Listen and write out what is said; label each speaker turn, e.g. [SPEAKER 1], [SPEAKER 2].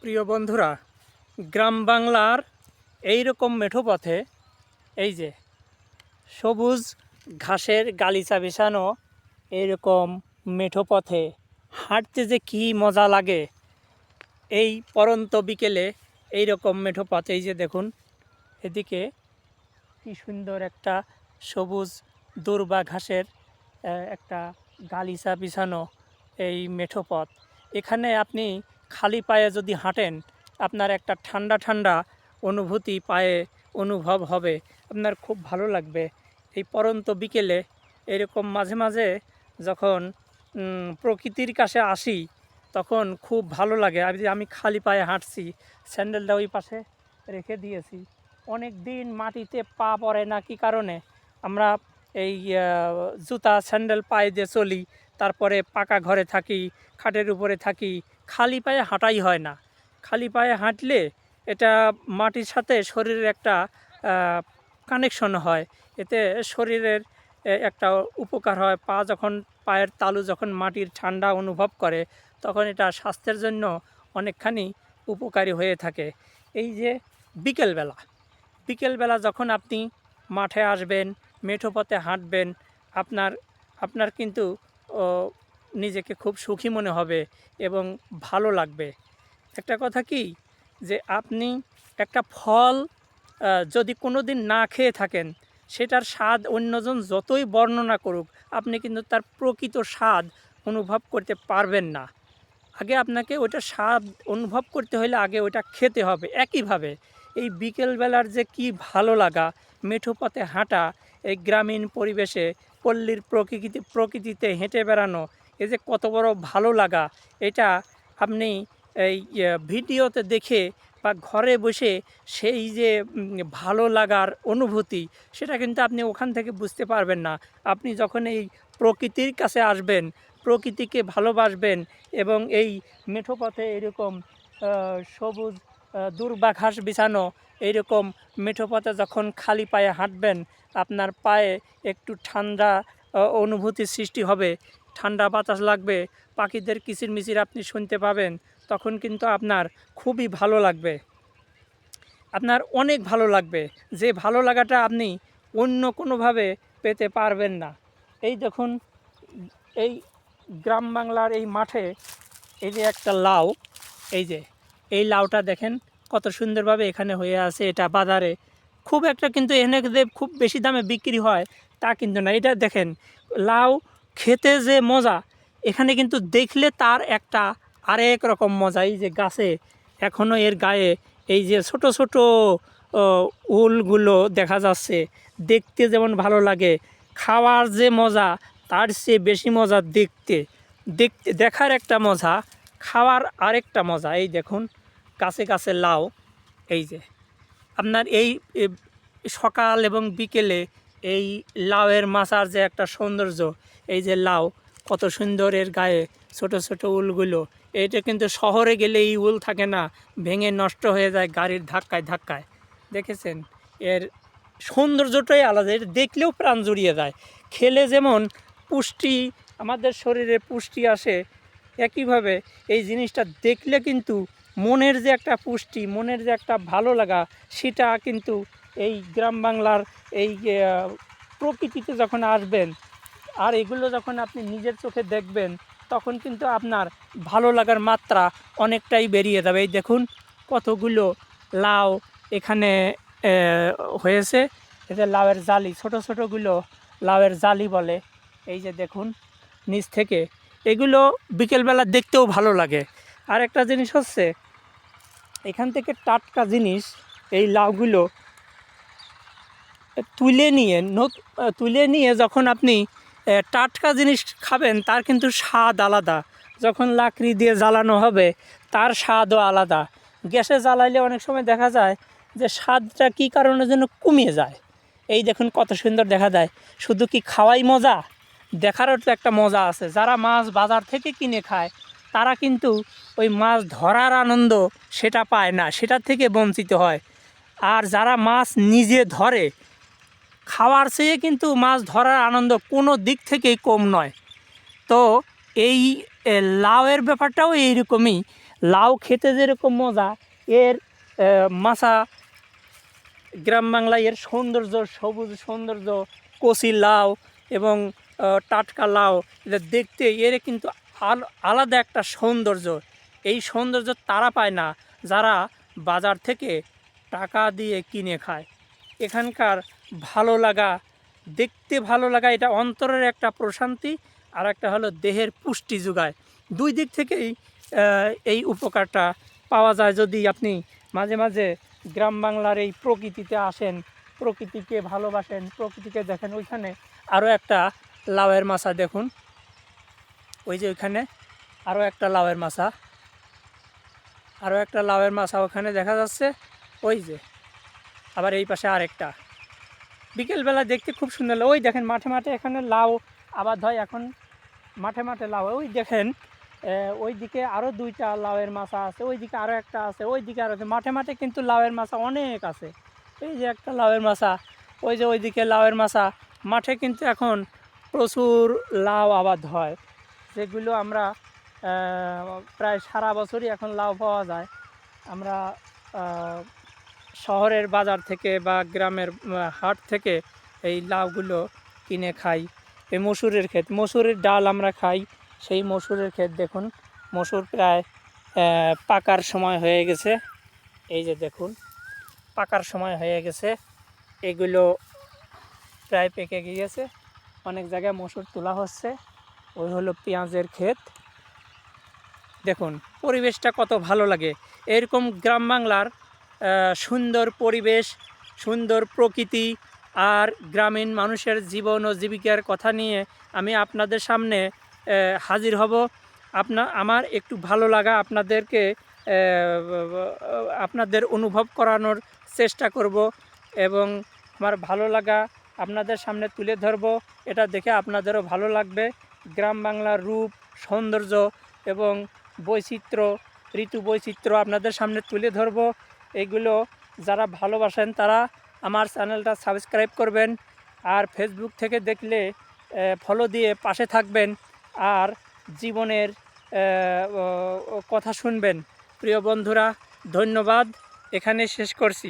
[SPEAKER 1] প্রিয় বন্ধুরা, গ্রাম বাংলার এই রকম মেঠো পথে এই যে সবুজ ঘাসের গালিচা বিছানো এইরকম মেঠো পথে হাঁটতে যে কী মজা লাগে। এই পরন্ত বিকেলে এই রকম মেঠো পথ, এই যে দেখুন এদিকে কি সুন্দর একটা সবুজ দূর্বা ঘাসের একটা গালিচা বিছানো এই মেঠো পথ। এখানে আপনি খালি পায়ে যদি হাঁটেন, আপনার একটা ঠান্ডা ঠান্ডা অনুভূতি পায়ে অনুভব হবে, আপনার খুব ভালো লাগবে। এই পরন্ত বিকেলে এরকম মাঝে মাঝে যখন প্রকৃতির কাছে আসি তখন খুব ভালো লাগে। আমি খালি পায়ে হাঁটছি, স্যান্ডেলটা ওই পাশে রেখে দিয়েছি। অনেক দিন মাটিতে পা পড়ে না, কি কারণে আমরা এই জুতা স্যান্ডেল পায়ে দিয়ে চলি, তারপরে পাকা ঘরে থাকি, খাটের উপরে থাকি, খালি পায়ে হাঁটাই হয় না। খালি পায়ে হাঁটলে এটা মাটির সাথে শরীরের একটা কানেকশন হয়, এতে শরীরের একটা উপকার হয়। পায়ের তালু যখন মাটির ঠান্ডা অনুভব করে তখন এটা স্বাস্থ্যের জন্য অনেকখানি উপকারী হয়ে থাকে। এই যে বিকেলবেলা যখন আপনি মাঠে আসবেন, মেঠো পথে হাঁটবেন, আপনার কিন্তু নিজেকে খুব সুখী মনে হবে এবং ভালো লাগবে। একটা কথা কি, যে আপনি একটা ফল যদি কোনো দিন না খেয়ে থাকেন, সেটার স্বাদ অন্যজন যতই বর্ণনা করুক, আপনি কিন্তু তার প্রকৃত স্বাদ অনুভব করতে পারবেন না। আগে আপনাকে ওইটা স্বাদ অনুভব করতে হলে আগে ওইটা খেতে হবে। একইভাবে এই বিকেলবেলার যে কি ভালো লাগা, মেঠো পথে হাঁটা, এই গ্রামীণ পরিবেশে পল্লীর প্রকৃতিতে হেঁটে বেড়ানো, এই যে কত বড় ভালো লাগা, এটা আপনি এই ভিডিওতে দেখে বা ঘরে বসে সেই যে ভালো লাগার অনুভূতি, সেটা কিন্তু আপনি ওখান থেকে বুঝতে পারবেন না। আপনি যখন এই প্রকৃতির কাছে আসবেন, প্রকৃতিকে ভালোবাসবেন এবং এই মেঠো পথে এরকম সবুজ দূর্বা ঘাস বিছানো এইরকম মেঠো পথে যখন খালি পায়ে হাঁটবেন, আপনার পায়ে একটু ঠান্ডা অনুভূতির সৃষ্টি হবে, ঠান্ডা বাতাস লাগবে, পাখিদের কিচিরমিচির আপনি শুনতে পাবেন, তখন কিন্তু আপনার খুবই ভালো লাগবে, আপনার অনেক ভালো লাগবে। যে ভালো লাগাটা আপনি অন্য কোনোভাবে পেতে পারবেন না। এই দেখুন, এই গ্রাম বাংলার এই মাঠে এই যে একটা লাউ, এই লাউটা দেখেন কত সুন্দরভাবে এখানে হয়ে আছে। এটা বাজারে খুব একটা কিন্তু এখানে যে খুব বেশি দামে বিক্রি হয় তা কিন্তু না। এটা দেখেন লাউ খেতে যে মজা, এখানে কিন্তু দেখলে তার একটা আরেক রকম মজা। এই যে গাছে এখনও এর গায়ে এই যে ছোট ছোট উলগুলো দেখা যাচ্ছে, দেখতে যেমন ভালো লাগে, খাওয়ার যে মজা তার চেয়ে বেশি মজা দেখার একটা মজা, খাওয়ার আরেকটা মজা। এই দেখুন গাছে গাছে লাউ, এই যে আপনার এই সকাল এবং বিকেলে এই লাউয়ের মাচার যে একটা সৌন্দর্য, এই যে লাউ কত সুন্দর, এর গায়ে ছোট ছোট উলগুলো, এটা কিন্তু শহরে গেলে এই উল থাকে না, ভেঙে নষ্ট হয়ে যায় গাড়ির ধাক্কায় ধাক্কায়। দেখেছেন, এর সৌন্দর্যটাই আলাদা, এটা দেখলেও প্রাণ জুড়িয়ে যায়। খেলে যেমন পুষ্টি, আমাদের শরীরে পুষ্টি আসে, একইভাবে এই জিনিসটা দেখলে কিন্তু মনের যে একটা পুষ্টি, মনের যে একটা ভালো লাগা, সেটা কিন্তু এই গ্রাম বাংলার এই প্রকৃতিতে যখন আসবেন আর এগুলো যখন আপনি নিজের চোখে দেখবেন, তখন কিন্তু আপনার ভালো লাগার মাত্রা অনেকটাই বেরিয়ে যাবে। এই দেখুন কতগুলো লাউ এখানে হয়েছে, এটা লাউয়ের জালি, ছোট ছোটোগুলো লাউয়ের জালি বলে। এই যে দেখুন নিচ থেকে, এগুলো বিকেলবেলা দেখতেও ভালো লাগে। আর একটা জিনিস হচ্ছে, এখান থেকে টাটকা জিনিস এই লাউগুলো তুলে নিয়ে যখন আপনি টাটকা জিনিস খাবেন, তার কিন্তু স্বাদ আলাদা। যখন লাকড়ি দিয়ে জ্বালানো হবে তার স্বাদও আলাদা। গ্যাসে জ্বালাইলে অনেক সময় দেখা যায় যে স্বাদটা কী কারণে যেন কমিয়ে যায়। এই দেখুন কত সুন্দর দেখা যায়। শুধু কি খাওয়াই মজা, দেখারও তো একটা মজা আছে। যারা মাছ বাজার থেকে কিনে খায় তারা কিন্তু ওই মাছ ধরার আনন্দ সেটা পায় না, সেটা থেকে বঞ্চিত হয়। আর যারা মাছ নিজে ধরে, খাওয়ার চেয়ে কিন্তু মাছ ধরার আনন্দ কোনো দিক থেকেই কম নয়। তো এই লাউয়ের ব্যাপারটাও এইরকমই। লাউ খেতে যেরকম মজা, এর মাছা গ্রাম বাংলায় এর সৌন্দর্য, সবুজ সৌন্দর্য, কচি লাউ এবং টাটকা লাউ, এটা দেখতে এর কিন্তু আলাদা একটা সৌন্দর্য। এই সৌন্দর্য তারা পায় না যারা বাজার থেকে টাকা দিয়ে কিনে খায়। এখানকার ভালো লাগা, দেখতে ভালো লাগা, এটা অন্তরের একটা প্রশান্তি, আর একটা হলো দেহের পুষ্টি যোগায়। দুই দিক থেকেই এই উপকারটা পাওয়া যায় যদি আপনি মাঝে মাঝে গ্রাম বাংলার এই প্রকৃতিতে আসেন, প্রকৃতিকে ভালোবাসেন, প্রকৃতিকে দেখেন। ওইখানে আরও একটা লাউয়ের মাছা দেখুন, ওই যে ওইখানে আরও একটা লাউয়ের মাছা, আরও একটা লাউয়ের মাছা ওখানে দেখা যাচ্ছে। ওই যে আবার এই পাশে আরেকটা, বিকেলবেলা দেখতে খুব সুন্দর লাগে। ওই দেখেন মাঠে মাঠে এখানে লাউ আবাদ হয় এখন, মাঠে মাঠে লাউ। ওই দেখেন ওই দিকে আরও দুইটা লাউয়ের মাছা আছে, ওই দিকে আরও একটা আছে, ওই দিকে আরও আছে। মাঠে মাঠে কিন্তু লাউয়ের মাছা অনেক আছে। এই যে একটা লাউয়ের মাছা, ওই যে ওইদিকে লাউয়ের মাছা। মাঠে কিন্তু এখন প্রচুর লাউ আবাদ হয়, যেগুলো আমরা প্রায় সারা বছরই এখন লাউ পাওয়া যায়। আমরা শহরের বাজার থেকে বা গ্রামের হাট থেকে এই লাউগুলো কিনে খাই। এই মসুরের ক্ষেত, মসুরের ডাল আমরা খাই, সেই মসুরের ক্ষেত দেখুন, মসুর প্রায় পাকার সময় হয়ে গেছে। এই যে দেখুন পাকার সময় হয়ে গেছে, এগুলো প্রায় পেকে গিয়েছে। অনেক জায়গায় মসুর তোলা হচ্ছে। ওই হলো পেঁয়াজের ক্ষেত। দেখুন পরিবেশটা কত ভালো লাগে। এরকম গ্রাম বাংলার সুন্দর পরিবেশ, সুন্দর প্রকৃতি আর গ্রামীণ মানুষের জীবন ও জীবিকার কথা নিয়ে আমি আপনাদের সামনে হাজির হব। আমার একটু ভালো লাগা আপনাদেরকে আপনাদের অনুভব করানোর চেষ্টা করব, এবং আমার ভালো লাগা আপনাদের সামনে তুলে ধরব। এটা দেখে আপনাদেরও ভালো লাগবে। গ্রাম বাংলার রূপ, সৌন্দর্য এবং বৈচিত্র্য, ঋতু বৈচিত্র্য আপনাদের সামনে তুলে ধরব। এগুলো যারা ভালোবাসেন তারা আমার চ্যানেলটা সাবস্ক্রাইব করবেন, আর ফেসবুক থেকে দেখলে ফলো দিয়ে পাশে থাকবেন, আর জীবনের কথা শুনবেন। প্রিয় বন্ধুরা, ধন্যবাদ, এখানে শেষ করছি।